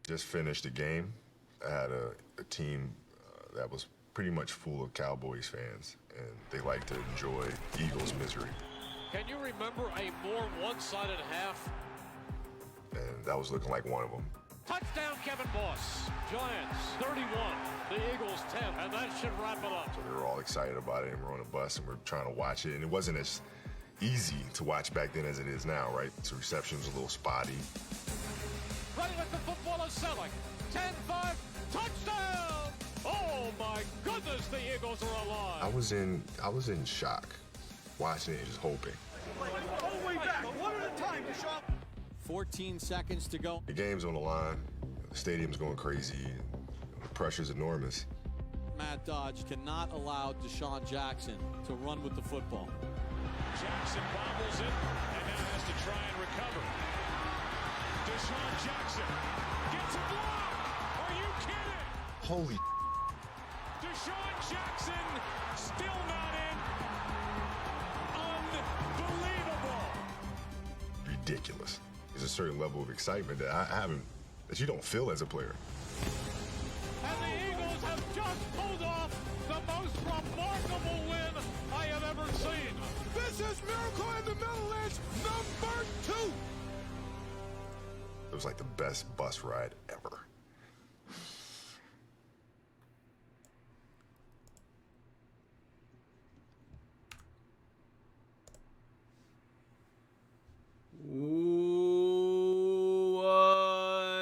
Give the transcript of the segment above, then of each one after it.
Just finished the game. I had a team that was pretty much full of Cowboys fans, and they like to enjoy Eagles' misery. Can you remember a more one-sided half? And that was looking like one of them. Touchdown, Kevin Moss. Giants 31, the Eagles 10, and that should wrap it up. So they were all excited about it, and we're on a bus, and we're trying to watch it. And it wasn't as easy to watch back then as it is now, right? So reception was a little spotty. Right at the football is selling. 10-5, touchdown! Oh my goodness, the Eagles are alive. I was in shock, watching it and just hoping. All the way back, one at a time, Deshaun. 14 seconds to go. The game's on the line. The stadium's going crazy. The pressure's enormous. Matt Dodge cannot allow Deshaun Jackson to run with the football. Jackson bobbles it and now has to try and recover. Deshaun Jackson gets a block. Are you kidding? Holy Deshaun Jackson still not in. Unbelievable. ridiculous. There's a certain level of excitement that you don't feel as a player. And the Eagles have just pulled off the most remarkable win I have ever seen. This is Miracle in the Meadowlands #2. It was like the best bus ride ever.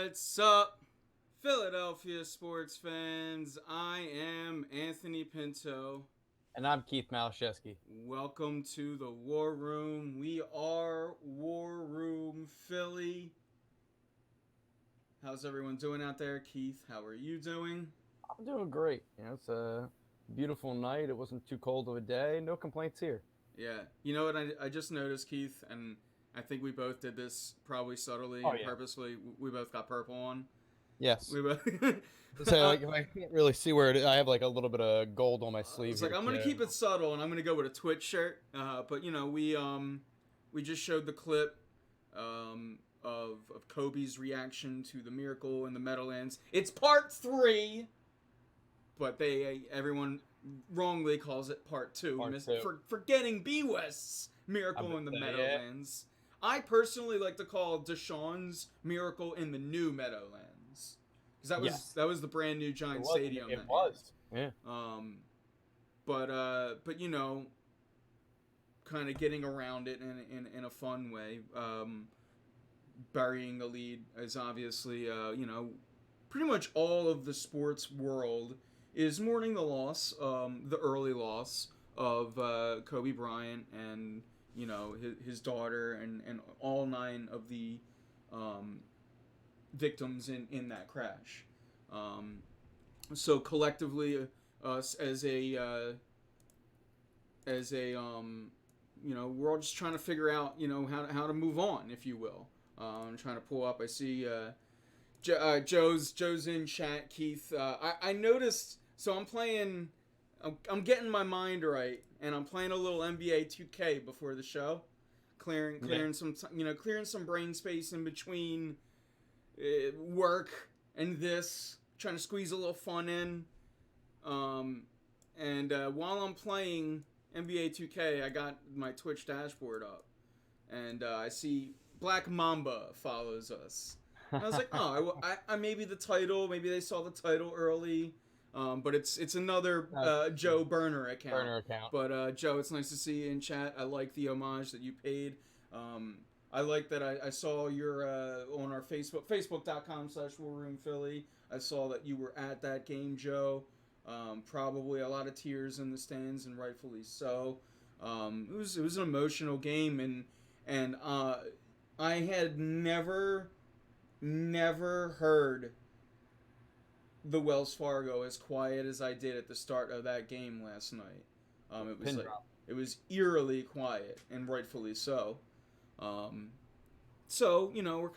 What's up, Philadelphia sports fans? I am Anthony Pinto. And I'm Keith Malashevsky. Welcome to the War Room. We are War Room Philly. How's everyone doing out there? Keith, how are you doing? I'm doing great. It's a beautiful night. It wasn't too cold of a day. No complaints here. Yeah. You know what I just noticed, Keith, and I think we both did this probably subtly Oh, and yeah. purposely. We both got purple on. Yes. We both. So I can't really see where it is. I have like a little bit of gold on my sleeve. It's like I'm gonna keep it subtle, and I'm gonna go with a Twitch shirt. But you know, we just showed the clip of Kobe's reaction to the Miracle in the Meadowlands. It's part 3, but everyone wrongly calls it part 2. Part 2. For forgetting B West's Miracle in the Meadowlands. I personally like to call Deshaun's Miracle in the New Meadowlands, because that was the brand new Giant Stadium. It was. Yeah. But you know, kind of getting around it in a fun way. Burying the lead is obviously, you know, pretty much all of the sports world is mourning the loss, the early loss of Kobe Bryant and, you know, his daughter and all 9 of the victims in that crash. So collectively, us as a you know, we're all just trying to figure out, you know, how to move on, if you will. I'm trying to pull up. I see Joe's in chat. Keith, I noticed. So I'm playing. I'm getting my mind right, and I'm playing a little NBA 2K before the show, clearing some brain space in between work and this, trying to squeeze a little fun in. And while I'm playing NBA 2K, I got my Twitch dashboard up, and I see Black Mamba follows us. And I was like, oh, I maybe the title, maybe they saw the title early. But it's another Joe Burner account. But Joe, it's nice to see you in chat. I like the homage that you paid. I like that I saw your on our Facebook.com/WarRoomPhilly. I saw that you were at that game, Joe. Probably a lot of tears in the stands, and rightfully so. It was an emotional game, and I had never heard the Wells Fargo as quiet as I did at the start of that game last night. It was eerily quiet, and rightfully so. So you know,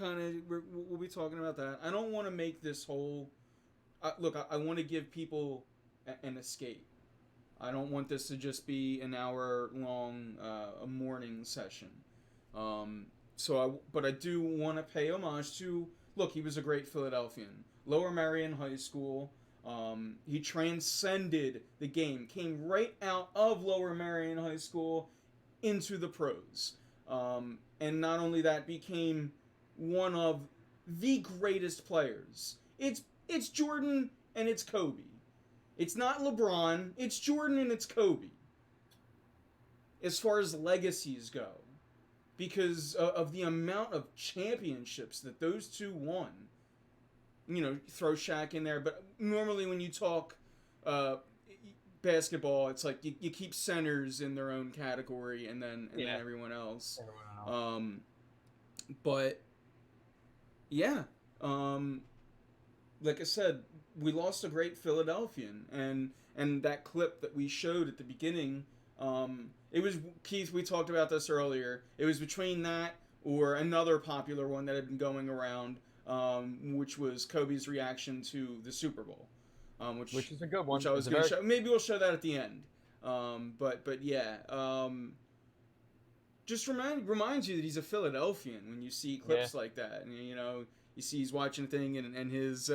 we'll be talking about that. I don't want to make this whole. Look, I want to give people an escape. I don't want this to just be an hour long a morning session. But I do want to pay homage to look, he was a great Philadelphian. Lower Merion High School. He transcended the game, came right out of Lower Merion High School into the pros. And not only that, became one of the greatest players. It's Jordan and it's Kobe. It's not LeBron, it's Jordan and it's Kobe. As far as legacies go. Because of the amount of championships that those two won. You know, throw Shaq in there, but normally when you talk basketball, it's like you keep centers in their own category and then everyone else. But yeah, like I said, we lost a great Philadelphian, and that clip that we showed at the beginning, it was, Keith, we talked about this earlier. It was between that or another popular one that had been going around, which was Kobe's reaction to the Super Bowl, which is a good one. Which I was going to show. Maybe we'll show that at the end. But yeah, just reminds you that he's a Philadelphian when you see clips like that, and you know, you see he's watching a thing, and his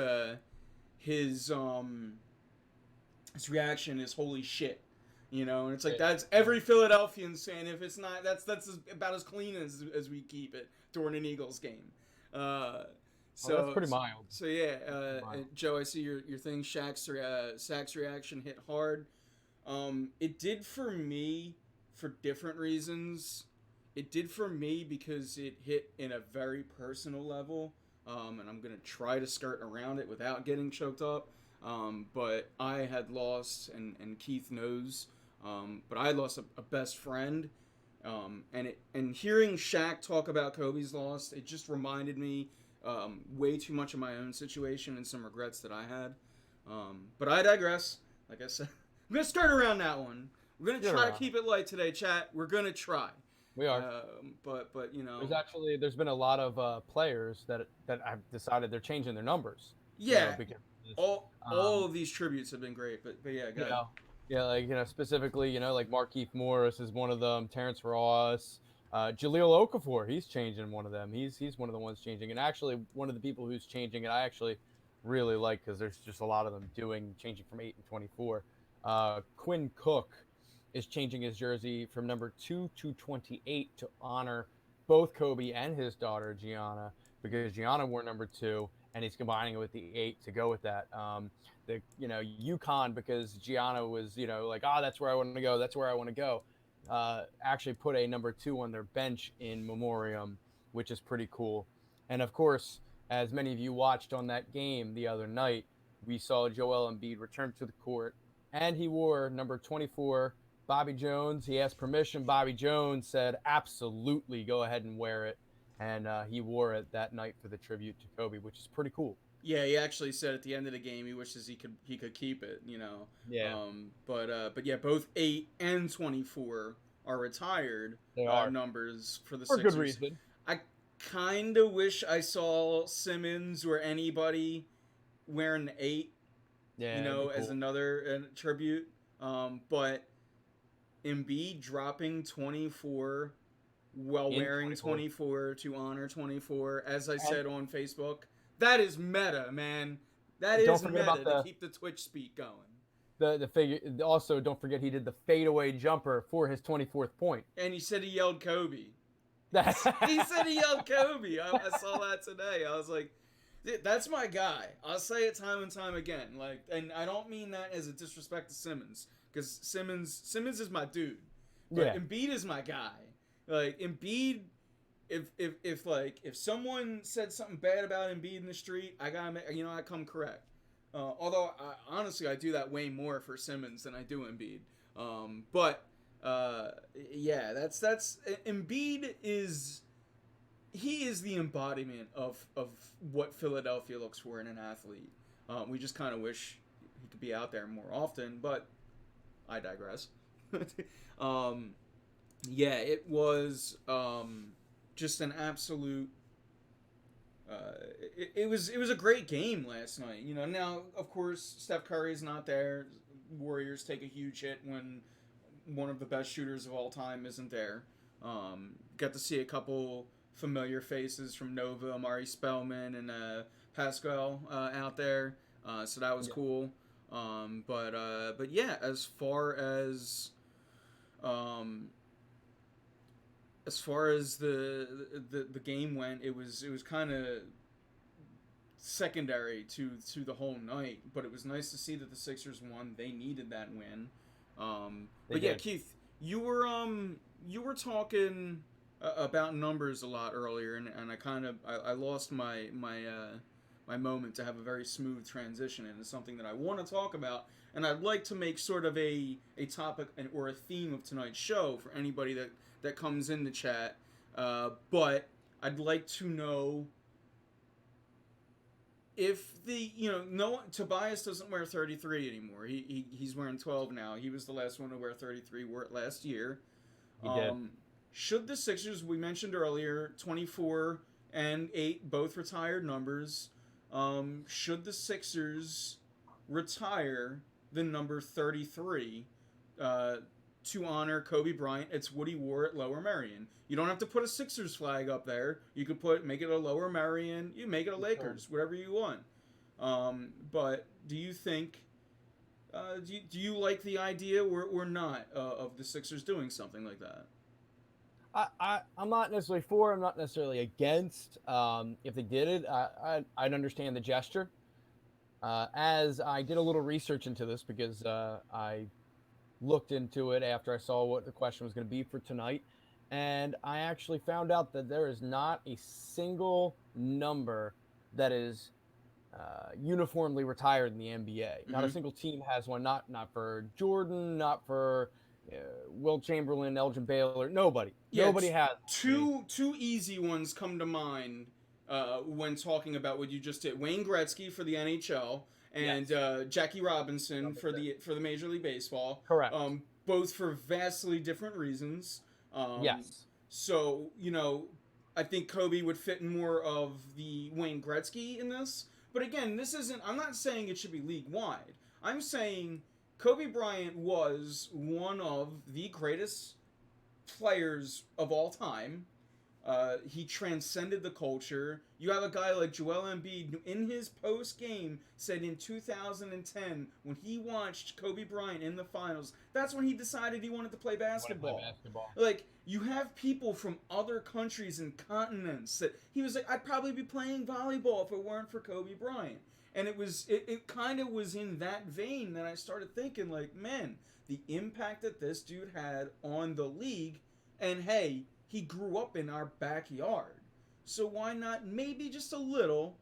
reaction is holy shit. You know, and it's like that's every Philadelphian saying, if it's not, that's about as clean as we keep it during an Eagles game. So that's pretty mild. So yeah, Joe, I see your thing. Shaq's reaction hit hard. It did for me for different reasons. It did for me because it hit in a very personal level, and I'm gonna try to skirt around it without getting choked up. But I had lost, and Keith knows. But I lost a best friend, and hearing Shaq talk about Kobe's loss, it just reminded me way too much of my own situation and some regrets that I had. But I digress. Like I said, I'm gonna skirt around that one. We're gonna try to keep it light today, chat. We're gonna try. We are. But you know, there's been a lot of players that have decided they're changing their numbers. Yeah. You know, all of these tributes have been great, but yeah, go ahead. Yeah, like, you know, specifically, you know, like Markieff Morris is one of them, Terrence Ross, Jahlil Okafor, he's changing one of them. He's one of the ones changing. And actually, one of the people who's changing, and I actually really like, because there's just a lot of them changing from 8 and 24. Quinn Cook is changing his jersey from number 2 to 28 to honor both Kobe and his daughter, Gianna, because Gianna wore number 2. And he's combining it with the 8 to go with that. UConn, because Gianna was, you know, like, that's where I want to go. That's where I want to go. Actually put a number 2 on their bench in memoriam, which is pretty cool. And of course, as many of you watched on that game the other night, we saw Joel Embiid return to the court, and he wore number 24, Bobby Jones. He asked permission. Bobby Jones said, absolutely, go ahead and wear it. And he wore it that night for the tribute to Kobe, which is pretty cool. Yeah, he actually said at the end of the game he wishes he could keep it, you know. Yeah. But yeah, both 8 and 24 are retired. They are numbers for the for Sixers. Good reason. I kind of wish I saw Simmons or anybody wearing the 8. Yeah. You know, cool. as another tribute. But Embiid dropping 24. While wearing 24 to honor 24, as I said on Facebook, that is meta, man. That is meta to keep the Twitch speak going. The figure. Also, don't forget he did the fadeaway jumper for his 24th point. And he said he yelled Kobe. He said he yelled Kobe. I saw that today. I was like, that's my guy. I'll say it time and time again. Like, and I don't mean that as a disrespect to Simmons, because Simmons is my dude. But Embiid is my guy. Like, Embiid, if someone said something bad about Embiid in the street, I come correct. Although, honestly, I do that way more for Simmons than I do Embiid. Yeah, that's Embiid is the embodiment of what Philadelphia looks for in an athlete. We just kind of wish he could be out there more often, but I digress. Yeah, it was just an absolute. It was a great game last night. You know, now of course Steph Curry's not there. Warriors take a huge hit when one of the best shooters of all time isn't there. Got to see a couple familiar faces from Nova, Amari Spellman and Pascal out there. So that was cool. But yeah, as far as the game went, it was kind of secondary to the whole night. But it was nice to see that the Sixers won. They needed that win. But yeah, Keith, you were talking about numbers a lot earlier, and I lost my moment to have a very smooth transition into something that I want to talk about, and I'd like to make sort of a topic or a theme of tonight's show for anybody that comes in the chat. But I'd like to know if Tobias doesn't wear 33 anymore. He's wearing 12 now. He was the last one to wear 33. Wore it last year. He did. Should the Sixers, we mentioned earlier, 24 and 8, both retired numbers. Should the Sixers retire the number 33 to honor Kobe Bryant? It's what he wore at Lower Merion. You don't have to put a Sixers flag up there. You could make it a Lower Merion. You make it a Lakers, whatever you want. But do you think? Do you like the idea or not of the Sixers doing something like that? I'm not necessarily for. I'm not necessarily against. If they did it, I'd understand the gesture. As I did a little research into this because I looked into it after I saw what the question was going to be for tonight, and I actually found out that there is not a single number that is uniformly retired in the NBA. Mm-hmm. Not a single team has one. Not for Jordan. Not for Will Chamberlain, Elgin Baylor. Nobody. Yeah, nobody has. Two easy ones come to mind when talking about what you just did. Wayne Gretzky for the NHL and Jackie Robinson for the Major League Baseball. Correct. Both for vastly different reasons. Yes. So, I think Kobe would fit more of the Wayne Gretzky in this. But again, I'm not saying it should be league-wide. I'm saying Kobe Bryant was one of the greatest players of all time. He transcended the culture. You have a guy like Joel Embiid who in his post-game said in 2010 when he watched Kobe Bryant in the finals, that's when he decided he wanted to play basketball. Like, you have people from other countries and continents that he was like, I'd probably be playing volleyball if it weren't for Kobe Bryant. And it kind of was in that vein that I started thinking, like, man, the impact that this dude had on the league, and hey, he grew up in our backyard. So why not maybe just a little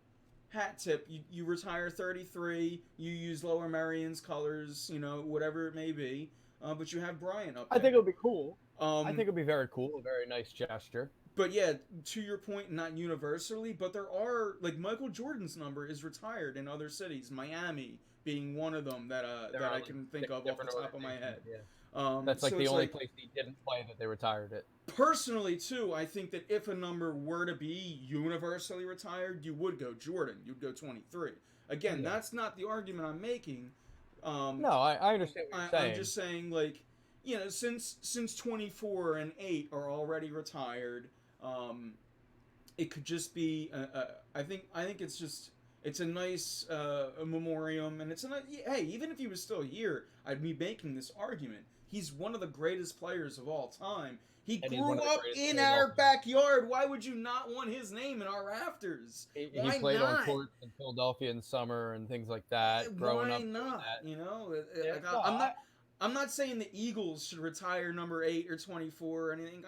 hat tip? You retire 33, you use Lower Merion's colors, whatever it may be, but you have Bryant up there. I think it would be cool. I think it would be very cool, a very nice gesture. But yeah, to your point, not universally, but there are, like, Michael Jordan's number is retired in other cities, Miami being one of them that I can think of off the top of my head. Yeah. That's like the only place he didn't play that they retired it. Personally, too, I think that if a number were to be universally retired, you would go Jordan. You'd go 23. Again, that's not the argument I'm making. No, I understand what you're saying. I'm just saying, like, since 24 and 8 are already retired, it could just be. I think it's a nice memoriam, and hey, even if he was still here, I'd be making this argument. He's one of the greatest players of all time. He grew up in our backyard. Why would you not want his name in our rafters? He played on court in Philadelphia in summer and things like that. Growing up, why not? I'm not saying the Eagles should retire number 8 or 24 or anything.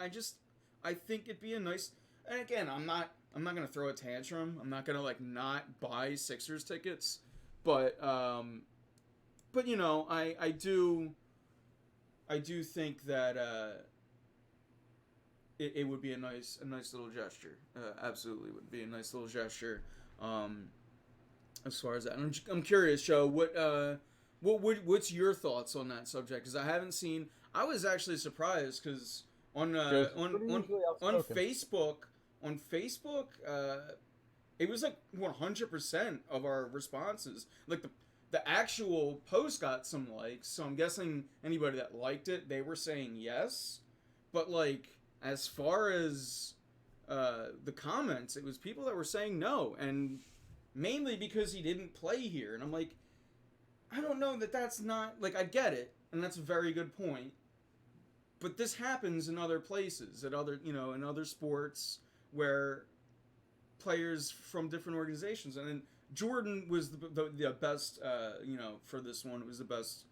I think it'd be a nice. And again, I'm not gonna throw a tantrum. I'm not gonna not buy Sixers tickets, but I do think that it would be a nice little gesture. Absolutely would be a nice little gesture. As far as that, and I'm curious, Joe. What's your thoughts on that subject? Because I haven't seen. I was actually surprised because on Facebook, it was like 100% of our responses. Like the actual post got some likes, so I'm guessing anybody that liked it, they were saying yes. But like as far as the comments, it was people that were saying no, and mainly because he didn't play here. And I'm like, I don't know that's not, like, I get it, and that's a very good point. But this happens in other places, in other sports where players from different organizations. And then Jordan was the best, for this one. It was the best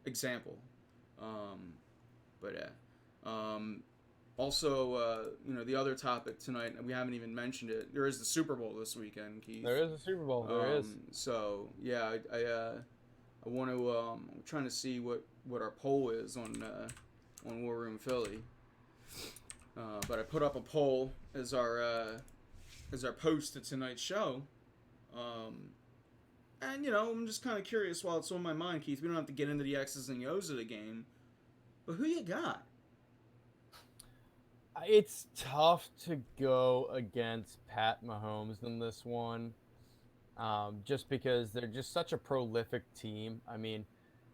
example. But yeah. Also, the other topic tonight, we haven't even mentioned it. There is the Super Bowl this weekend, Keith. There is a Super Bowl. There is. So yeah, I want to. I'm trying to see what our poll is on War Room Philly. But I put up a poll as our post to tonight's show. And I'm just kind of curious while it's on my mind, Keith. We don't have to get into the X's and O's of the game, but who you got? It's tough to go against Pat Mahomes in this one, just because they're just such a prolific team. I mean,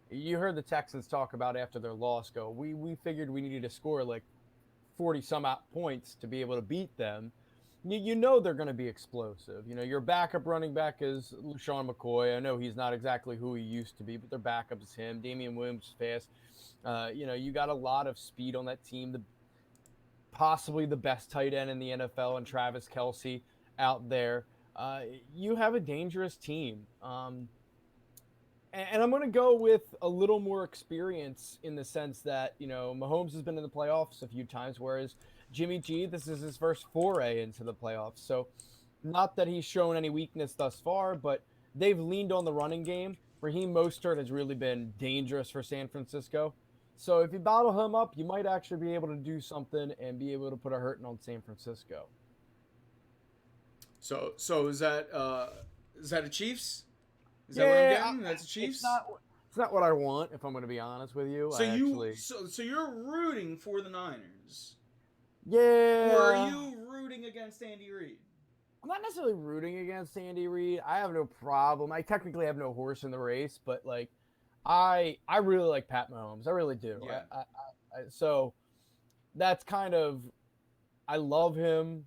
you heard the Texans talk about after their loss, we figured we needed to score like 40-some-odd points to be able to beat them. You know they're going to be explosive. Your backup running back is LaShawn McCoy. I know he's not exactly who he used to be, but their backup is him. Damian Williams is fast. You got a lot of speed on that team. Possibly the best tight end in the NFL, and Travis Kelce out there. You have a dangerous team. And I'm going to go with a little more experience in the sense that, Mahomes has been in the playoffs a few times, whereas Jimmy G, this is his first foray into the playoffs. So not that he's shown any weakness thus far, but they've leaned on the running game. Raheem Mostert has really been dangerous for San Francisco. So if you bottle him up, you might actually be able to do something and be able to put a hurting on San Francisco. So is that a Chiefs? Is that what I'm getting? That's a Chiefs? It's not what I want, if I'm going to be honest with you. So you're rooting for the Niners? Yeah. Or are you rooting against Andy Reid? I'm not necessarily rooting against Andy Reid. I have no problem. I technically have no horse in the race, but like, I really like Pat Mahomes. I really do. Yeah. So that's kind of, I love him,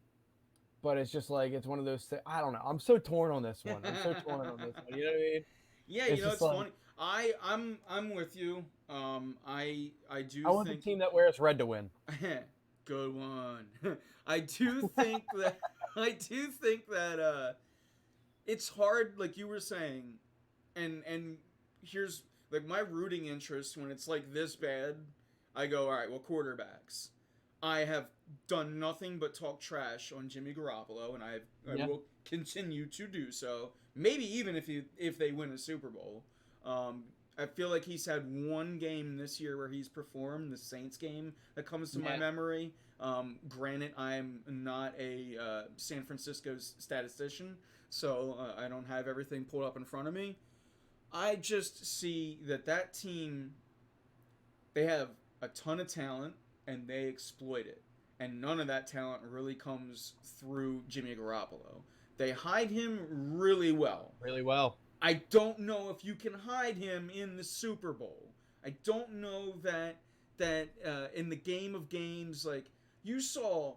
but it's just like, it's one of those things. I don't know. I'm so torn on this one. You know what I mean? Yeah, it's funny. I'm with you. I want the team that wears red to win. Good one. I do think that it's hard, like you were saying, and here's like my rooting interest when it's like this bad. I go, all right, well, quarterbacks. I have done nothing but talk trash on Jimmy Garoppolo, and I will continue to do so. Maybe even if they win a Super Bowl. I feel like he's had one game this year where he's performed, the Saints game that comes to my memory. Granted, I'm not a San Francisco statistician, so I don't have everything pulled up in front of me. I just see that team, they have a ton of talent, and they exploit it. And none of that talent really comes through Jimmy Garoppolo. They hide him really well. Really well. I don't know if you can hide him in the Super Bowl. I don't know that in the game of games, like you saw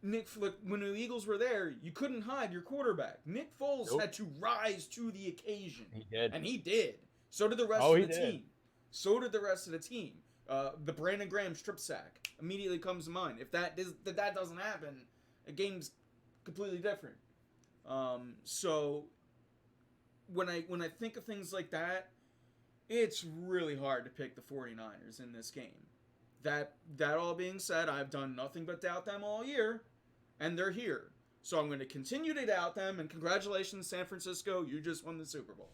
Nick Flick, when the Eagles were there, you couldn't hide your quarterback. Nick Foles had to rise to the occasion. He did. And he did. So did the rest of the team. So did the rest of the team. The Brandon Graham strip sack immediately comes to mind. If that doesn't happen, the game's completely different. So when I think of things like that, it's really hard to pick the 49ers in this game. That all being said, I've done nothing but doubt them all year, and they're here. So I'm going to continue to doubt them, and congratulations, San Francisco, you just won the Super Bowl.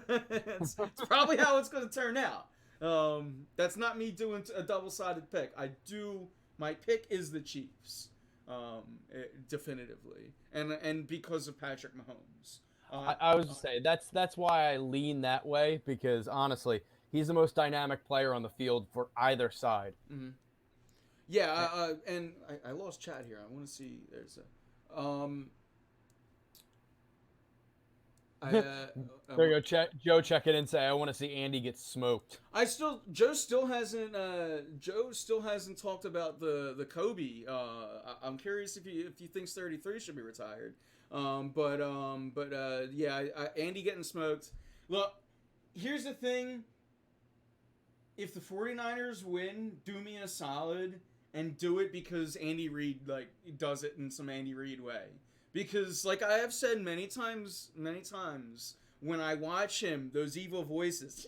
It's probably how it's going to turn out. That's not me doing a double-sided pick. My pick is the Chiefs, definitively, and because of Patrick Mahomes. I was just saying that's why I lean that way, because honestly, he's the most dynamic player on the field for either side. Mm-hmm. Yeah, and I lost chat here. I want to see. There's a. There you go. Joe check it and say, I want to see Andy get smoked. Joe still hasn't talked about the Kobe. I'm curious if he thinks 33 should be retired. Yeah, Andy getting smoked. Look, here's the thing. If the 49ers win, do me a solid and do it because Andy Reid does it in some Andy Reid way. Because like I have said many times, when I watch him, those evil voices,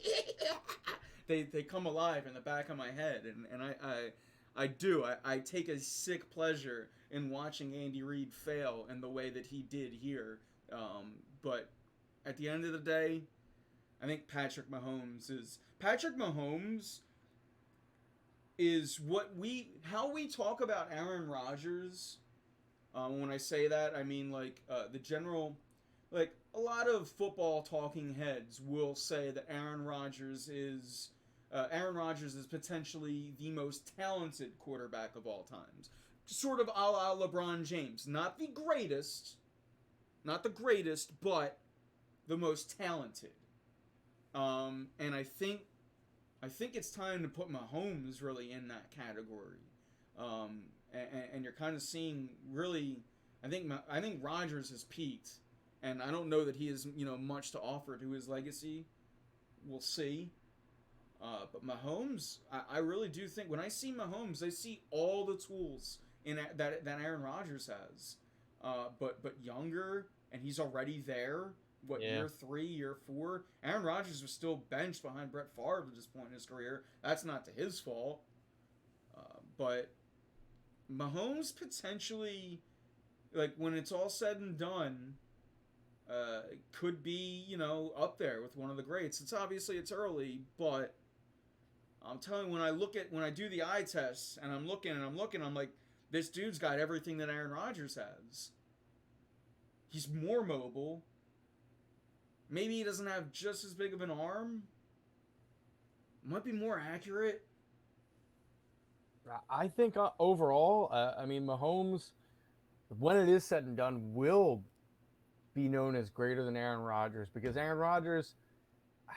they come alive in the back of my head, and I take a sick pleasure in watching Andy Reid fail in the way that he did here. But at the end of the day, I think Patrick Mahomes is how we talk about Aaron Rodgers. When I say that, I mean the general, a lot of football talking heads will say that Aaron Rodgers is potentially the most talented quarterback of all times. Sort of a la LeBron James. Not the greatest, but the most talented. And I think it's time to put Mahomes really in that category. And you're kind of seeing really, I think Rodgers has peaked, and I don't know that he has much to offer to his legacy. We'll see. But Mahomes, I really do think when I see Mahomes, I see all the tools that Aaron Rodgers has, but younger, and he's already there. Year 3, year 4? Aaron Rodgers was still benched behind Brett Favre at this point in his career. That's not to his fault. But Mahomes potentially, when it's all said and done, could be, up there with one of the greats. It's early, but I'm telling you, when I do the eye tests and I'm looking, I'm like, this dude's got everything that Aaron Rodgers has. He's more mobile. Maybe he doesn't have just as big of an arm. Might be more accurate. I think overall, Mahomes, when it is said and done, will be known as greater than Aaron Rodgers, because Aaron Rodgers, I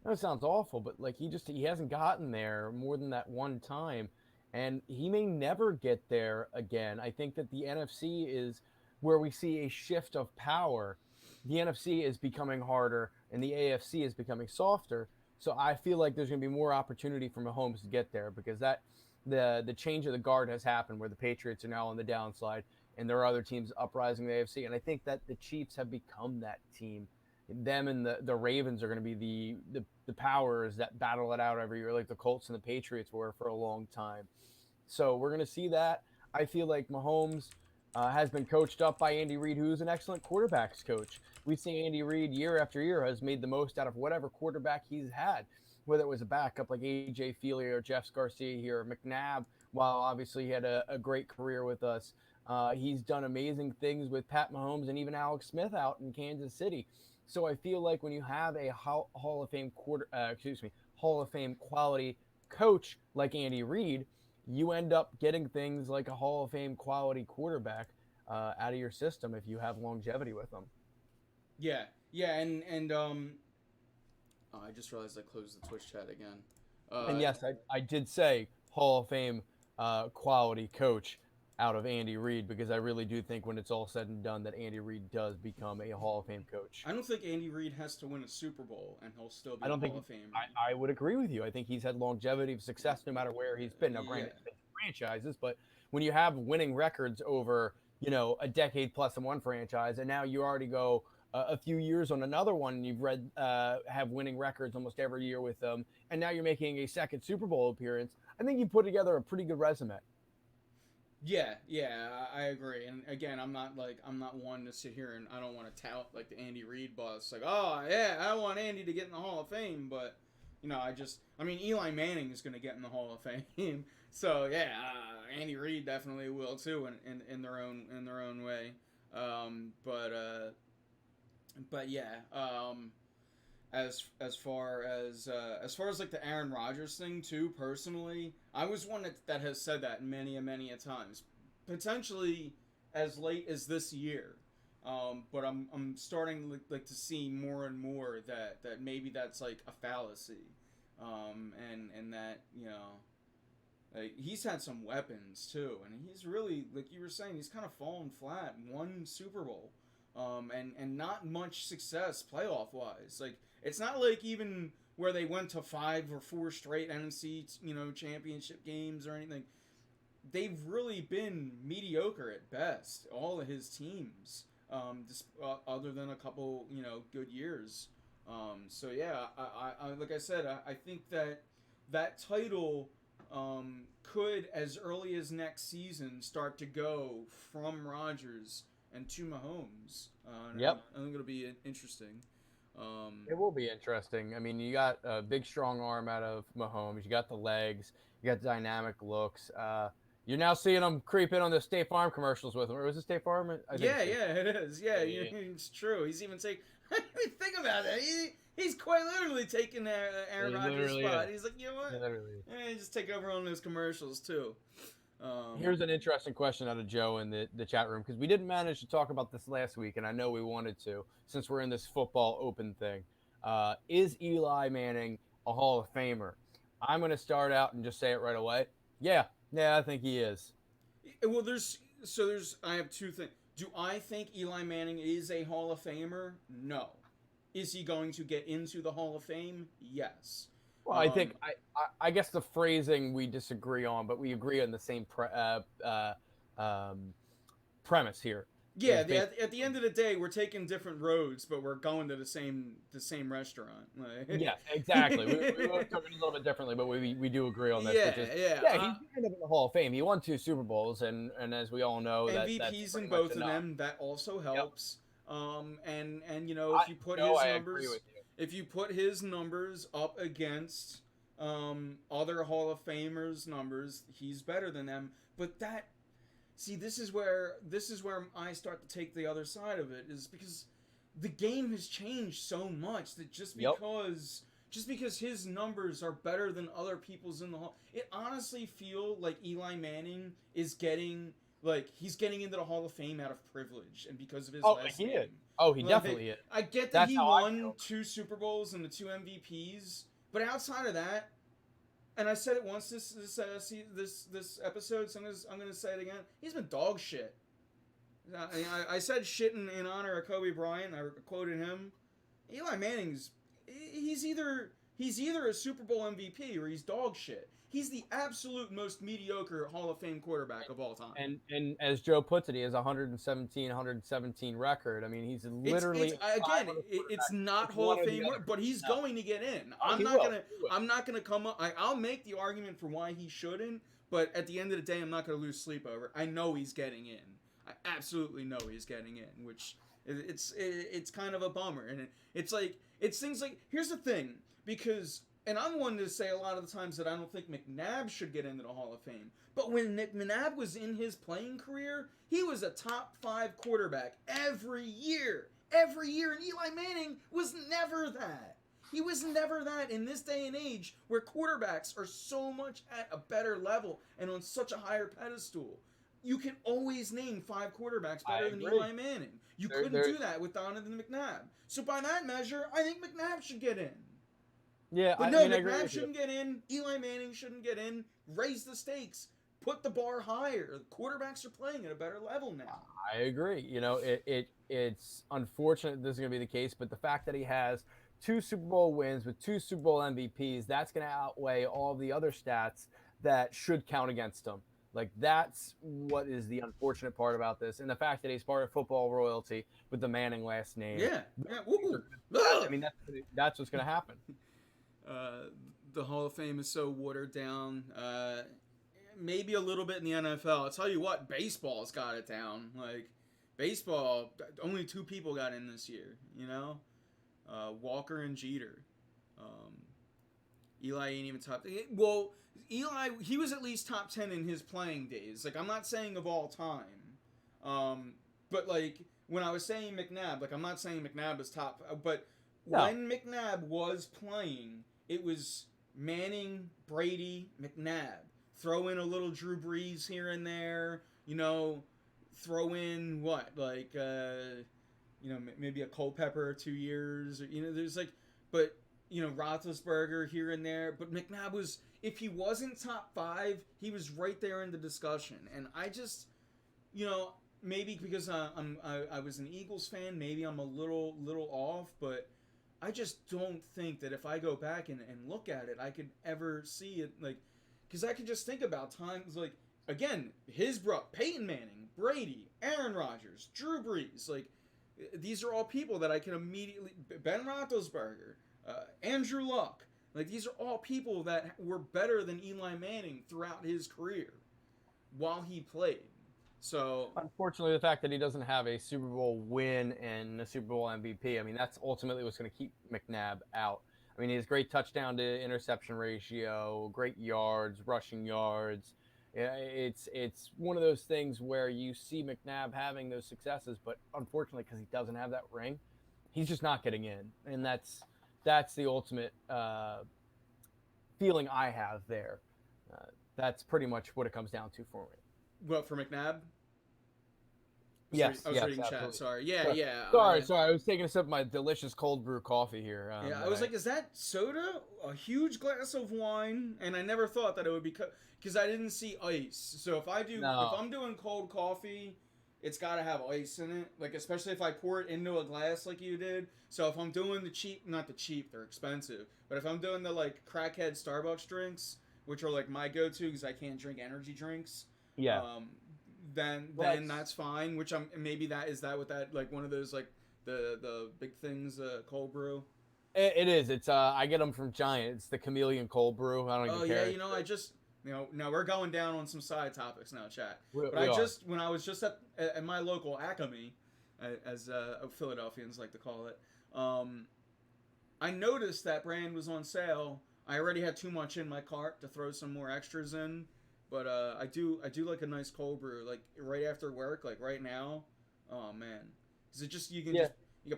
know it sounds awful, but he hasn't gotten there more than that one time, and he may never get there again. I think that the NFC is where we see a shift of power. The NFC is becoming harder, and the AFC is becoming softer. So I feel like there's going to be more opportunity for Mahomes to get there, because the change of the guard has happened, where the Patriots are now on the downside, and there are other teams uprising the AFC. And I think that the Chiefs have become that team. Them and the Ravens are going to be the powers that battle it out every year, like the Colts and the Patriots were for a long time. So we're going to see that. I feel like Mahomes has been coached up by Andy Reid, who's an excellent quarterbacks coach. We've seen Andy Reid year after year has made the most out of whatever quarterback he's had, whether it was a backup like A.J. Feely or Jeff Garcia here, or McNabb, while obviously he had a great career with us. He's done amazing things with Pat Mahomes and even Alex Smith out in Kansas City. So I feel like when you have a Hall of Fame Hall of Fame quality coach like Andy Reid, you end up getting things like a Hall of Fame quality quarterback out of your system if you have longevity with them. Yeah, and I just realized I closed the Twitch chat again. And yes, I did say Hall of Fame quality coach out of Andy Reid, because I really do think when it's all said and done that Andy Reid does become a Hall of Fame coach. I don't think Andy Reid has to win a Super Bowl and he'll still be Hall of Fame. I would agree with you. I think he's had longevity of success no matter where he's been. Now, granted, it's been franchises, but when you have winning records over, a decade plus in one franchise, and now you already go a few years on another one, and you've have winning records almost every year with them, and now you're making a second Super Bowl appearance, I think you put together a pretty good resume. Yeah, I agree. And again, I'm not one to sit here and I don't want to tout like the Andy Reid buzz. Oh yeah, I want Andy to get in the Hall of Fame, but Eli Manning is going to get in the Hall of Fame. So yeah, Andy Reid definitely will too, in their own way. But yeah, as far as the Aaron Rodgers thing too, personally, I was one that has said that many a times, potentially as late as this year, But I'm starting like to see more and more that maybe that's like a fallacy, and that like he's had some weapons too, and he's really, like you were saying, he's kind of fallen flat. One Super Bowl, and not much success playoff wise. Like it's not like even where they went to 5 or 4 straight NFC championship games or anything. They've really been mediocre at best. All of his teams, other than a couple good years. So yeah, I like I said, I think that title could, as early as next season, start to go from Rodgers and to Mahomes. Yep. I think it'll be interesting. It will be interesting. I mean, you got a big, strong arm out of Mahomes. You got the legs. You got dynamic looks. You're now seeing him creep in on the State Farm commercials with him. Or was it State Farm? I think It is. Yeah, it's true. He's even saying, think about that. He's quite literally taking Aaron Rodgers' spot. Is. He's like, you know what? Literally. Just take over on those commercials too. Here's an interesting question out of Joe in the chat room, because we didn't manage to talk about this last week, and I know we wanted to, since we're in this football open thing. Is Eli Manning a Hall of Famer? I'm going to start out and just say it right away. Yeah, I think he is. Well, I have two things. Do I think Eli Manning is a Hall of Famer? No. Is he going to get into the Hall of Fame? Yes. Well, I think I guess the phrasing we disagree on, but we agree on the same premise here. Yeah, at the end of the day, we're taking different roads, but we're going to the same restaurant. Like. Yeah, exactly. we both took it a little bit differently, but we do agree on this. Yeah, he's kind of in the Hall of Fame. He won 2 Super Bowls, and as we all know, MVPs in both of them. That also helps. Yep. And if you put his numbers, if you put his numbers up against other Hall of Famers' numbers, he's better than them. But this is where I start to take the other side of it, is because the game has changed so much that just because his numbers are better than other people's in the Hall, it honestly feel like Eli Manning is getting. Like, he's getting into the Hall of Fame out of privilege and because of his last name. He definitely is. I get that he won 2 Super Bowls and the 2 MVPs, but outside of that, and I said it once this episode, so I'm gonna say it again. He's been dog shit. I said shit in honor of Kobe Bryant. I quoted him. Eli Manning's he's either a Super Bowl MVP or he's dog shit. He's the absolute most mediocre Hall of Fame quarterback of all time. And as Joe puts it, he has 117 record. I mean, he's literally it's not Hall of Fame, but he's going to get in. I'm not gonna come up. I'll make the argument for why he shouldn't, but at the end of the day, I'm not gonna lose sleep over it. I know he's getting in. I absolutely know he's getting in, which it's kind of a bummer. And it's things like, here's the thing, because. And I'm one to say a lot of the times that I don't think McNabb should get into the Hall of Fame. But when McNabb was in his playing career, he was a top 5 quarterback every year. Every year. And Eli Manning was never that. He was never that in this day and age where quarterbacks are so much at a better level and on such a higher pedestal. You can always name 5 quarterbacks better than Eli Manning. You couldn't do that with Donovan McNabb. So by that measure, I think McNabb should get in. Yeah, but McNabb shouldn't get in. Eli Manning shouldn't get in. Raise the stakes. Put the bar higher. Quarterbacks are playing at a better level now. I agree. It's unfortunate this is going to be the case, but the fact that he has 2 Super Bowl wins with 2 Super Bowl MVPs, that's going to outweigh all the other stats that should count against him. Like, that's what is the unfortunate part about this, and the fact that he's part of football royalty with the Manning last name. Yeah. I mean, that's what's going to happen. The Hall of Fame is so watered down. Maybe a little bit in the NFL. I'll tell you what, baseball's got it down. Like, baseball, only 2 people got in this year, Walker and Jeter. Eli ain't even top. Well, Eli, he was at least top 10 in his playing days. Like, I'm not saying of all time. But, like, when I was saying McNabb, like, I'm not saying McNabb is top. But when McNabb was playing, it was Manning, Brady, McNabb. Throw in a little Drew Brees here and there, throw in what, like, maybe a Culpepper 2 years, or, there's like, but, Roethlisberger here and there. But McNabb was, if he wasn't top 5, he was right there in the discussion. And I just, maybe because I was an Eagles fan, maybe I'm a little off, but I just don't think that if I go back and look at it, I could ever see it, like, because I could just think about times, like, again, his brother, Peyton Manning, Brady, Aaron Rodgers, Drew Brees, like, these are all people that I can immediately, Ben Roethlisberger, Andrew Luck, like, these are all people that were better than Eli Manning throughout his career while he played. So unfortunately, the fact that he doesn't have a Super Bowl win and a Super Bowl MVP, I mean, that's ultimately what's going to keep McNabb out. I mean, he has great touchdown to interception ratio, great yards, rushing yards. It's one of those things where you see McNabb having those successes, but unfortunately, because he doesn't have that ring, he's just not getting in, and that's the ultimate feeling I have there. That's pretty much what it comes down to for me. What, for McNabb? Yes, I was yes, reading absolutely. chat. Sorry. Yeah. Sorry. I was taking a sip of my delicious cold brew coffee here. Yeah, I was like, is that soda? A huge glass of wine? And I never thought that it would be because I didn't see ice. So if I'm doing cold coffee, it's got to have ice in it. Like, especially if I pour it into a glass like you did. So if I'm doing not the cheap, they're expensive. But if I'm doing the, like, crackhead Starbucks drinks, which are, like, my go-to because I can't drink energy drinks. Yeah. Then that's fine. Which maybe is that what that, like, one of those, like, the big things, cold brew. It is. It's I get them from Giant. It's the chameleon cold brew. I don't even care. Oh yeah, I just now we're going down on some side topics now, chat. But when I was just at my local Acme, as Philadelphians like to call it, I noticed that brand was on sale. I already had too much in my cart to throw some more extras in. But I do like a nice cold brew, like right after work, like right now. Oh man, because it just you can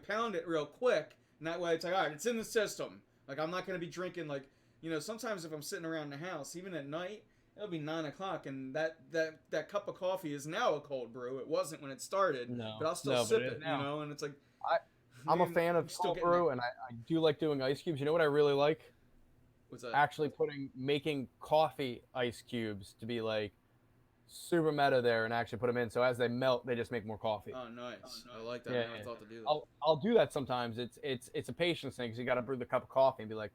pound it real quick, and that way it's like, all right, it's in the system. Like, I'm not gonna be drinking, like, sometimes if I'm sitting around the house, even at night, it'll be 9 o'clock, and that cup of coffee is now a cold brew. It wasn't when it started, but I'll still sip it, and it's like, I'm a fan of cold brew, and I do like doing ice cubes. You know what I really like? What's that? Actually making coffee ice cubes to be like super meta there, and actually put them in. So as they melt, they just make more coffee. Oh, nice. I like that. I never thought to do that. I'll do that sometimes. It's a patience thing because you got to brew the cup of coffee and be like,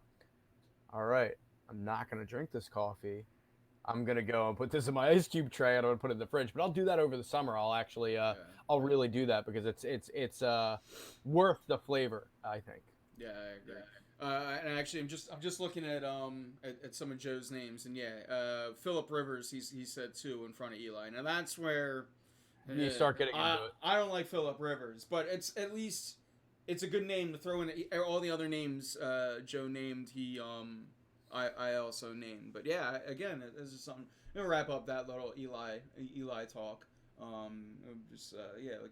all right, I'm not gonna drink this coffee. I'm gonna go and put this in my ice cube tray. I don't want to put it in the fridge, but I'll do that over the summer. I'll actually I'll really do that because it's worth the flavor, I think. Yeah, I agree. And actually, I'm just looking at some of Joe's names, and Phillip Rivers, he said 2 in front of Eli. Now that's where you start getting into it. I don't like Phillip Rivers, but it's at least it's a good name to throw in. All the other names Joe named, I also named. But yeah, again, this is something. I'm gonna wrap up that little Eli talk. Like you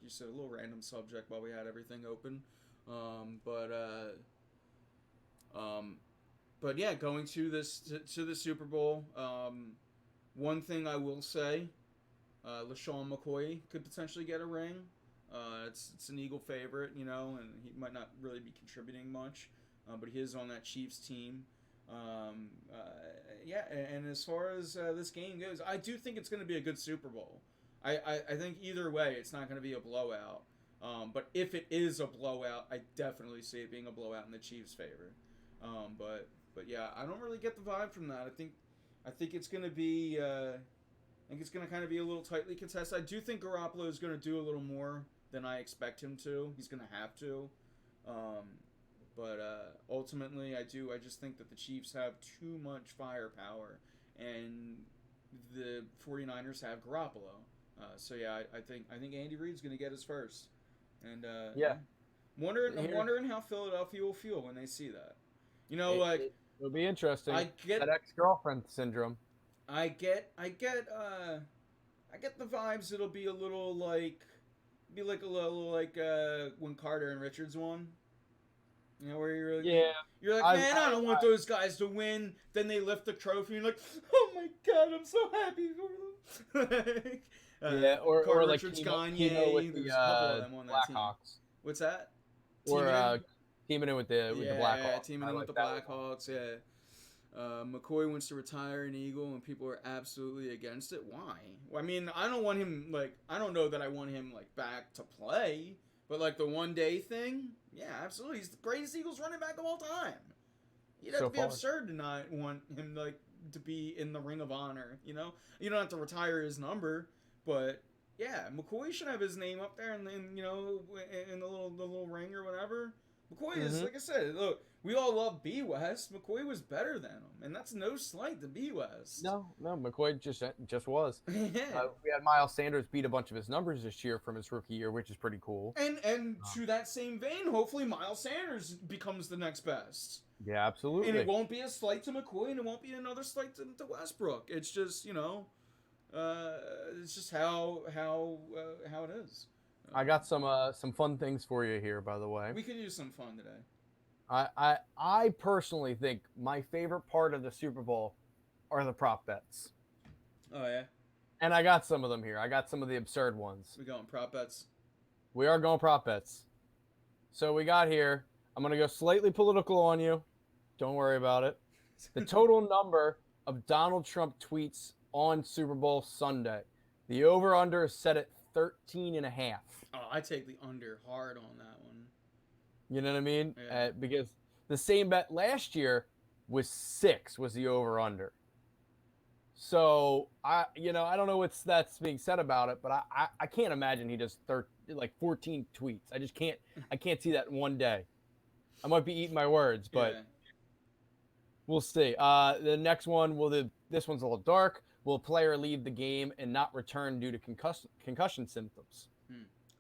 said, a little random subject while we had everything open. But yeah, going to the Super Bowl. One thing I will say, LaShawn McCoy could potentially get a ring. It's an Eagle favorite, and he might not really be contributing much, but he is on that Chiefs team. And as far as this game goes, I do think it's going to be a good Super Bowl. I think either way, it's not going to be a blowout. But if it is a blowout, I definitely see it being a blowout in the Chiefs' favor. But yeah, I don't really get the vibe from that. I think it's going to be kind of be a little tightly contested. I do think Garoppolo is going to do a little more than I expect him to. He's going to have to. But ultimately, I just think that the Chiefs have too much firepower, and the 49ers have Garoppolo. So yeah, I think Andy Reid's going to get his first. And I'm wondering how Philadelphia will feel when they see that. It'll be interesting. I get that ex-girlfriend syndrome. I get the vibes. It'll be a little like when Carter and Richards won. Where you're like, man, I don't want those guys to win. Then they lift the trophy, and you're like, oh my god, I'm so happy for them. Yeah, or Carter like Richards, Kimo Gagne. with the There's a couple of them on that team. Blackhawks, What's that? or Teaming in? teaming in with the Blackhawks. Teaming I in like with the that one. Blackhawks. Yeah. McCoy wants to retire an Eagle, and people are absolutely against it. Why? Well, I mean, I don't want him I don't know that I want him back to play, but the 1-day thing, yeah, absolutely. He's the greatest Eagles running back of all time. You'd have So to be far. absurd to not want him to be in the Ring of Honor. You don't have to retire his number, but yeah, McCoy should have his name up there, and then in the little ring or whatever. McCoy is, like I said, look, we all love B West. McCoy was better than him, and that's no slight to B West. No, McCoy just was. Yeah. We had Miles Sanders beat a bunch of his numbers this year from his rookie year, which is pretty cool. And to that same vein, hopefully Miles Sanders becomes the next best. Yeah, absolutely. And it won't be a slight to McCoy, and it won't be another slight to Westbrook. It's just it's just how it is. I got some fun things for you here, by the way. We could use some fun today. I personally think my favorite part of the Super Bowl are the prop bets. Oh yeah, And I got some of them here. I got some of the absurd ones. we going prop bets. We are going prop bets. So we got here. I'm going to go slightly political on you. Don't worry about it. The total number of Donald Trump tweets on Super Bowl Sunday. The over-under is set at 13.5. Oh, I take the under hard on that one. You know what I mean? Yeah. Because the same bet last year was 6 was the over-under. So I don't know what's that's being said about it, but I can't imagine he does 14 tweets. I just can't. I can't see that in one day. I might be eating my words, but Yeah. we'll see. The next one, this one's a little dark. Will a player leave the game and not return due to concussion symptoms?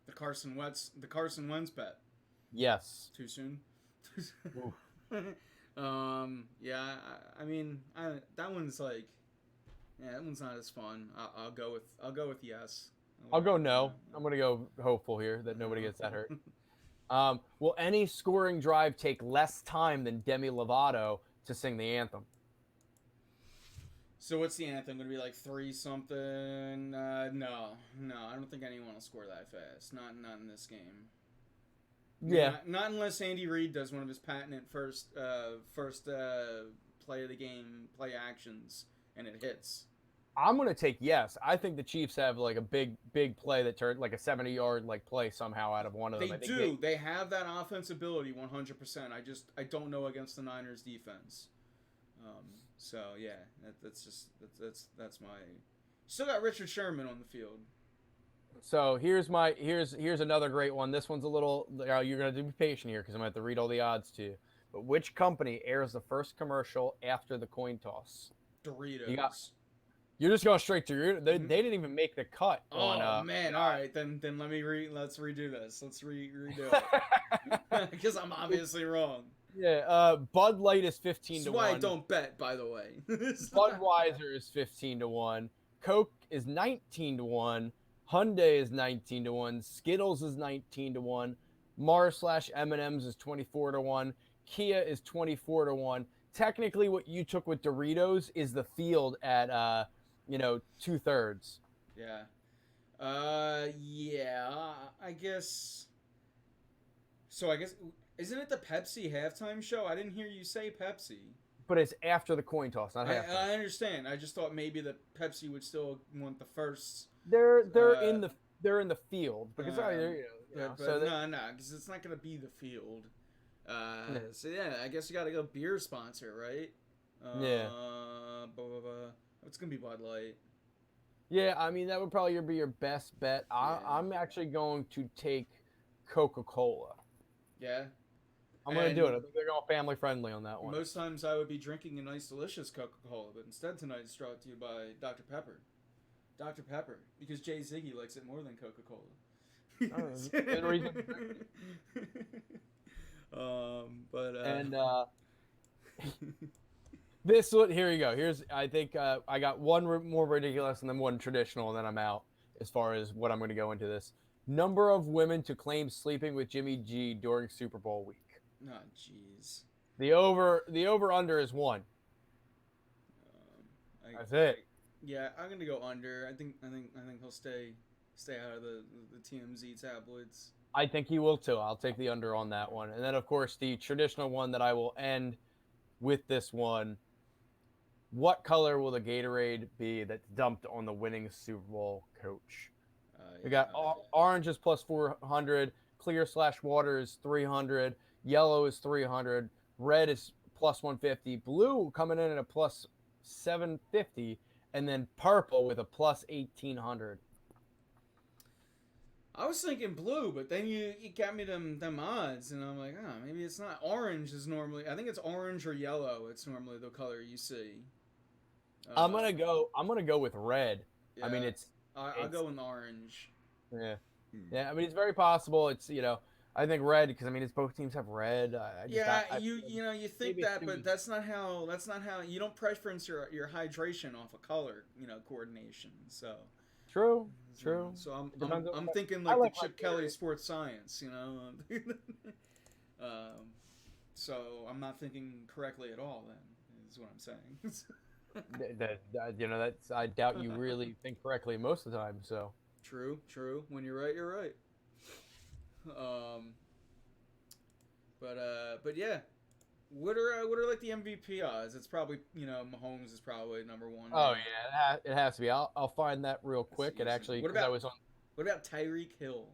The Carson Wentz bet. Yes. Too soon. Yeah. I mean, that one's that one's not as fun. I'll go with yes. I'll go no. I'm gonna go hopeful here that nobody gets that hurt. Will any scoring drive take less time than Demi Lovato to sing the anthem? So what's the anthem? Gonna be 3-something? No. I don't think anyone will score that fast. Not in this game. Yeah. Not unless Andy Reid does one of his patented first play of the game play actions and it hits. I'm gonna take yes. I think the Chiefs have a big play that turned a 70-yard play somehow out of one of them. They do. They have that offense ability 100%. I don't know against the Niners defense. So yeah, that's my. Still got Richard Sherman on the field. So here's another great one. This one's a little. You're gonna be patient here because I'm gonna have to read all the odds to you. But which company airs the first commercial after the coin toss? Doritos. You're just going straight to they didn't even make the cut. Oh man! All right, then let's redo this. Let's redo it because I'm obviously wrong. Yeah, Bud Light is 15-1. That's why I don't bet, by the way. Budweiser is 15-1. Coke is 19-1. Hyundai is 19-1. Skittles is 19-1. Mars/M&M's is 24-1. Kia is 24-1. Technically, what you took with Doritos is the field at 2/3. Yeah. Yeah. I guess. So I guess isn't it the Pepsi halftime show? I didn't hear you say Pepsi. But it's after the coin toss, not halftime. I understand. I just thought maybe the Pepsi would still want the first. They're in the field because no, so because it's not gonna be the field. So yeah, I guess you gotta go beer sponsor, right? Yeah. It's gonna be Bud Light. Yeah, I mean that would probably be your best bet. I'm actually going to take Coca-Cola. Yeah. I'm going to do it. I think they're going family friendly on that one. Most times I would be drinking a nice, delicious Coca-Cola, but instead tonight it's brought to you by Dr. Pepper. Dr. Pepper, because Jay Ziggy likes it more than Coca-Cola. Good reason. This one, here you go. I think I got one more ridiculous and then one traditional, and then I'm out as far as what I'm going to go into this. Number of women to claim sleeping with Jimmy G during Super Bowl week. Oh, jeez. The over under is 1. That's it. Yeah, I'm gonna go under. I think he'll stay out of the TMZ tabloids. I think he will too. I'll take the under on that one. And then, of course, the traditional one that I will end with this one. What color will the Gatorade be that's dumped on the winning Super Bowl coach? We got orange is plus 400, clear/water is 300, yellow is 300, red is plus 150, blue coming in at a plus 750, and then purple with a plus 1800. I was thinking blue, but then you got me them odds, and I'm like, maybe it's not. Orange is normally, I think it's orange or yellow. It's normally the color you see. I'm gonna go with red. Yeah, I mean, I'll go with orange. Yeah. Yeah, I mean, it's very possible. It's, I think red because, I mean, it's both teams have red. You think that, maybe but that's not how you don't preference your hydration off of color, coordination. So True. So I'm thinking like the Chip Kelly sports science, so I'm not thinking correctly at all. Then is what I'm saying. That's I doubt you really think correctly most of the time. So True. When you're right, you're right. But yeah, what are like the MVP odds? It's probably Mahomes is probably number one. Oh yeah, it has to be. I'll find that real quick. It actually, what about Tyreek Hill?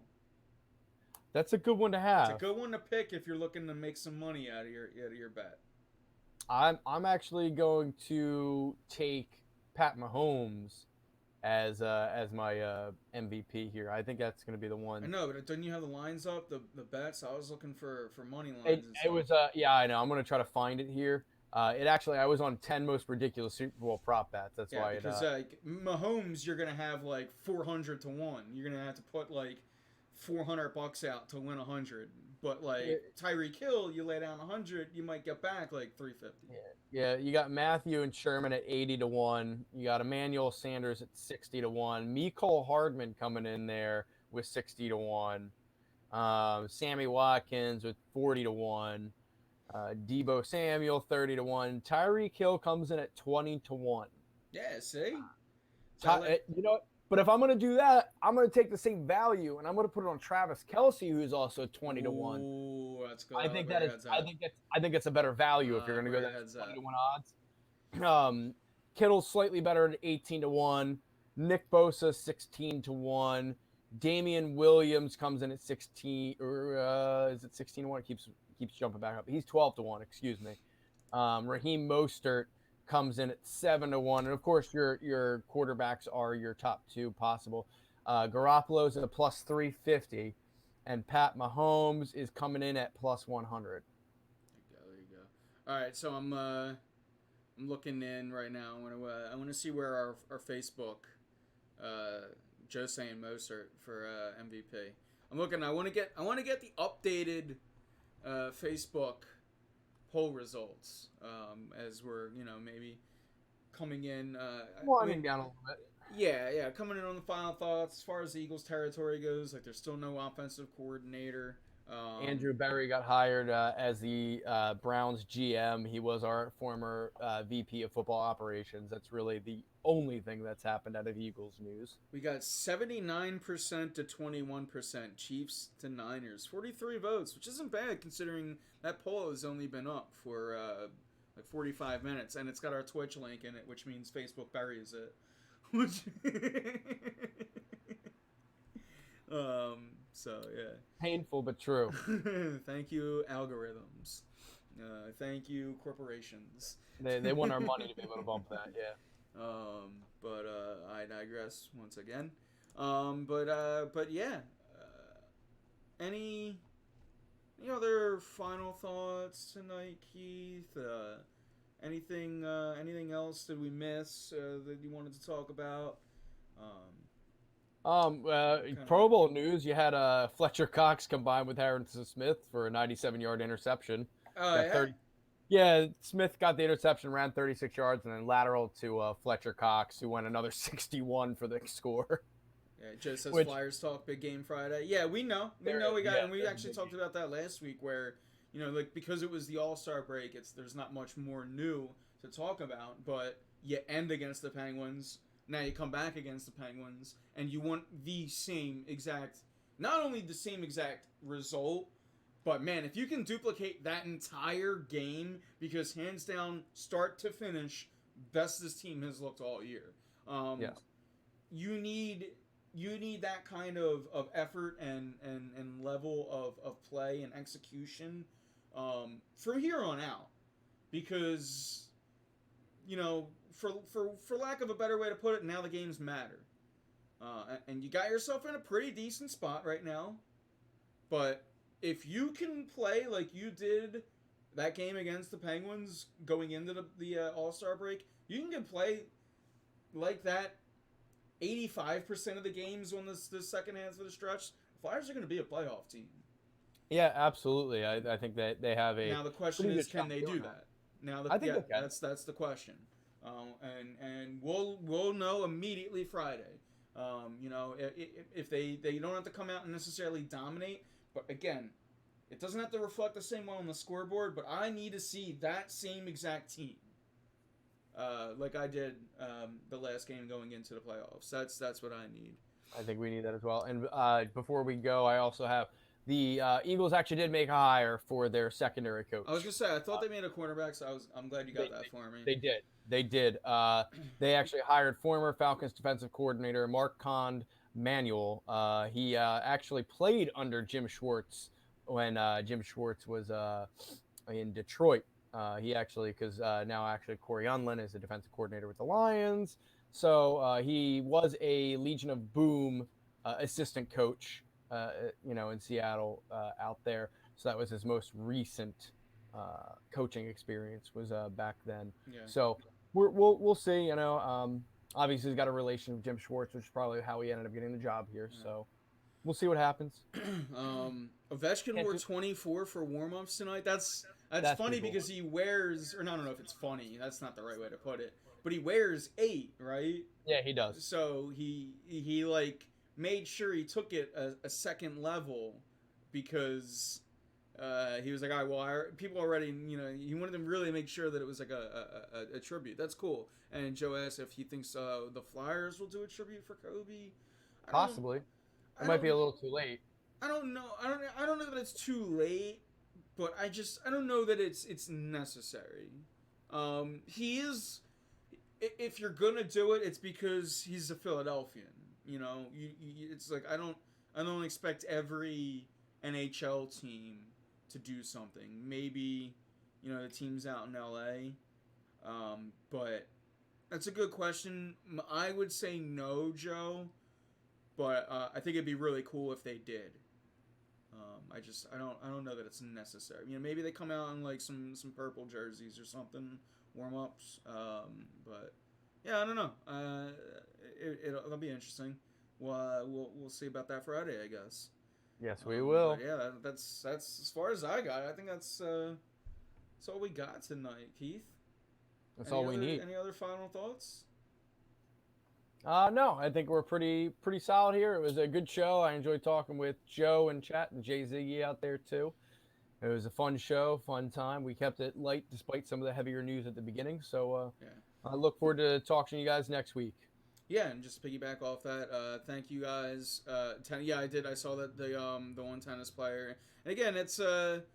That's a good one to have. It's a good one to pick if you're looking to make some money out of your bet. I'm actually going to take Pat Mahomes as my MVP here. I think that's going to be the one. I know, but didn't you have the lines up, the bets? I was looking for money lines. It was yeah, I know. I'm going to try to find it here. I was on 10 most ridiculous Super Bowl prop bets. That's why because Mahomes, you're going to have like 400 to 1. You're going to have to put like $400 out to win 100. But like Tyreek Hill, you lay down 100, you might get back like 350. Yeah, you got Matthew and Sherman at 80 to 1. You got Emmanuel Sanders at 60 to 1. Mecole Hardman coming in there with 60 to 1. Sammy Watkins with 40 to 1. Debo Samuel 30 to 1. Tyreek Hill comes in at 20 to 1. Yeah, see? But if I'm going to do that, I'm going to take the same value and I'm going to put it on Travis Kelce, who's also 20 to 1. Ooh, that's good. I think it's a better value if you're going to go that 20 to 1 odds. Kittle's slightly better at 18 to 1. Nick Bosa 16 to 1. Damian Williams comes in at 16 or is it 16 to 1? It keeps jumping back up. He's 12 to 1, excuse me. Raheem Mostert comes in at 7 to 1, and of course your quarterbacks are your top two possible. Garoppolo's at a plus 350, and Pat Mahomes is coming in at plus 100. There you go. All right, so I'm looking in right now. I want to see where our Facebook Joe's saying Mostert for MVP. I'm looking. I want to get the updated Facebook poll results as we're maybe coming in Winding down a little bit. Yeah, coming in on the final thoughts as far as the Eagles territory goes. Like, there's still no offensive coordinator. Andrew Berry got hired as the Browns GM. He was our former VP of football operations. That's really the only thing that's happened out of Eagles news. We got 79% to 21%, Chiefs to Niners. 43 votes, which isn't bad considering that poll has only been up for like 45 minutes, and it's got our Twitch link in it, which means Facebook buries it. So yeah, painful but true. Thank you, algorithms. Thank you, corporations. They want our money to be able to bump that. Yeah. But I digress once again. But yeah. Any other final thoughts tonight, Keith? Anything else that we miss that you wanted to talk about? Pro Bowl news. You had Fletcher Cox combined with Harrison Smith for a 97-yard interception. Yeah, Smith got the interception, ran 36 yards, and then lateral to Fletcher Cox, who went another 61 for the score. Yeah, it just says Flyers talk, big game Friday. Yeah, we know. And we actually talked about that last week where, like, because it was the All-Star break, there's not much more new to talk about, but you end against the Penguins. Now you come back against the Penguins, and you want the same exact, not only the same exact result, but man, if you can duplicate that entire game, because hands down, start to finish, best this team has looked all year. Yes. You need that kind of effort and level of play and execution from here on out, because for lack of a better way to put it, now the games matter, and you got yourself in a pretty decent spot right now, but if you can play like you did that game against the Penguins going into the All-Star break, you can play like that 85% of the games on the second half of the stretch. Flyers are going to be a playoff team. Yeah, absolutely. I think that they have a. Now the question is, can they do that? Now I think they can. that's the question, and we'll know immediately Friday. If they don't have to come out and necessarily dominate, but again, it doesn't have to reflect the same way on the scoreboard. But I need to see that same exact team, like I did the last game going into the playoffs. That's what I need. I think we need that as well. And before we go, I also have the Eagles actually did make a hire for their secondary coach. I was gonna say, I thought they made a cornerback, so I'm glad you got that for me. They did. They actually hired former Falcons defensive coordinator Marc-Andre Manuel. He actually played under Jim Schwartz when Jim Schwartz was in Detroit. He actually, because now actually Corey Unlin is the defensive coordinator with the Lions. So he was a Legion of Boom assistant coach, in Seattle out there. So that was his most recent coaching experience was back then. Yeah. So we'll see. Obviously he's got a relation with Jim Schwartz, which is probably how he ended up getting the job here. Yeah. So we'll see what happens. Ovechkin wore 24 for warm-ups tonight. That's funny because he wears, or no, I don't know if it's funny. That's not the right way to put it. But he wears 8, right? Yeah, he does. So he like made sure he took it a second level because he was like, all right, well, people already, he wanted them really make sure that it was like a tribute. That's cool. And Joe asked if he thinks the Flyers will do a tribute for Kobe. Possibly. It might be a little too late. I don't know. I don't know that it's too late, but I don't know that it's necessary. He is. If you're gonna do it, it's because he's a Philadelphian. It's like I don't expect every NHL team to do something. Maybe, the team's out in LA. But that's a good question. I would say no, Joe. But I think it'd be really cool if they did. I don't know that it's necessary. Maybe they come out in like some purple jerseys or something, warm ups. But yeah, I don't know. It'll be interesting. We'll see about that Friday, I guess. Yes, we will. Yeah, that's as far as I got. I think that's all we got tonight, Keith. That's all we need. Any other final thoughts? No, I think we're pretty solid here. It was a good show. I enjoyed talking with Joe and Chat and Jay Ziggy out there too. It was a fun show, fun time. We kept it light despite some of the heavier news at the beginning. So I look forward to talking to you guys next week. Yeah, and just to piggyback off that, thank you guys. I did. I saw that the one tennis player. And again, it's like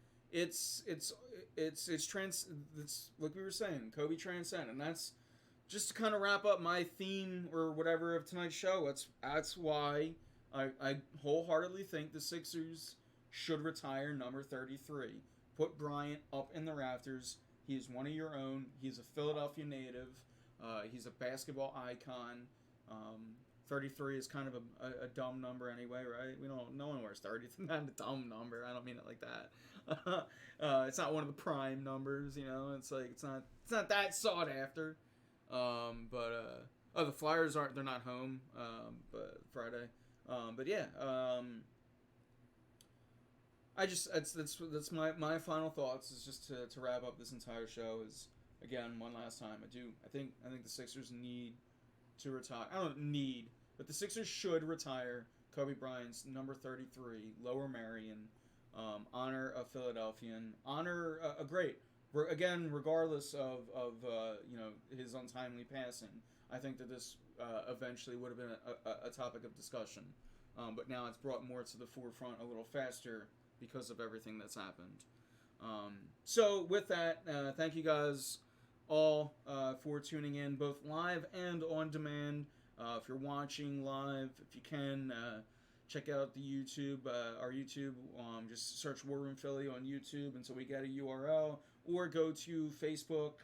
we were saying, Kobe transcend, and that's just to kind of wrap up my theme or whatever of tonight's show. That's why I wholeheartedly think the Sixers should retire number 33. Put Bryant up in the rafters. He's one of your own. He's a Philadelphia native. He's a basketball icon. 33 is kind of a dumb number anyway, right? No one wears 30. It's not a dumb number. I don't mean it like that. It's not one of the prime numbers, It's like it's not that sought after. The Flyers they're not home, but Friday. But yeah, that's my final thoughts is just to wrap up this entire show is, again, one last time. I think the Sixers need to retire. I don't need, but the Sixers should retire Kobe Bryant's number 33, Lower Marion, honor a Philadelphian, honor a great. Again, regardless of his untimely passing, I think that this eventually would have been a topic of discussion. But now it's brought more to the forefront a little faster because of everything that's happened. So with that, thank you guys all for tuning in, both live and on demand. If you're watching live, if you can, check out the YouTube, our YouTube. Just search War Room Philly on YouTube until we get a URL, or go to Facebook.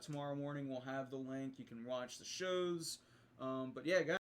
Tomorrow morning we'll have the link. You can watch the shows. But yeah, guys.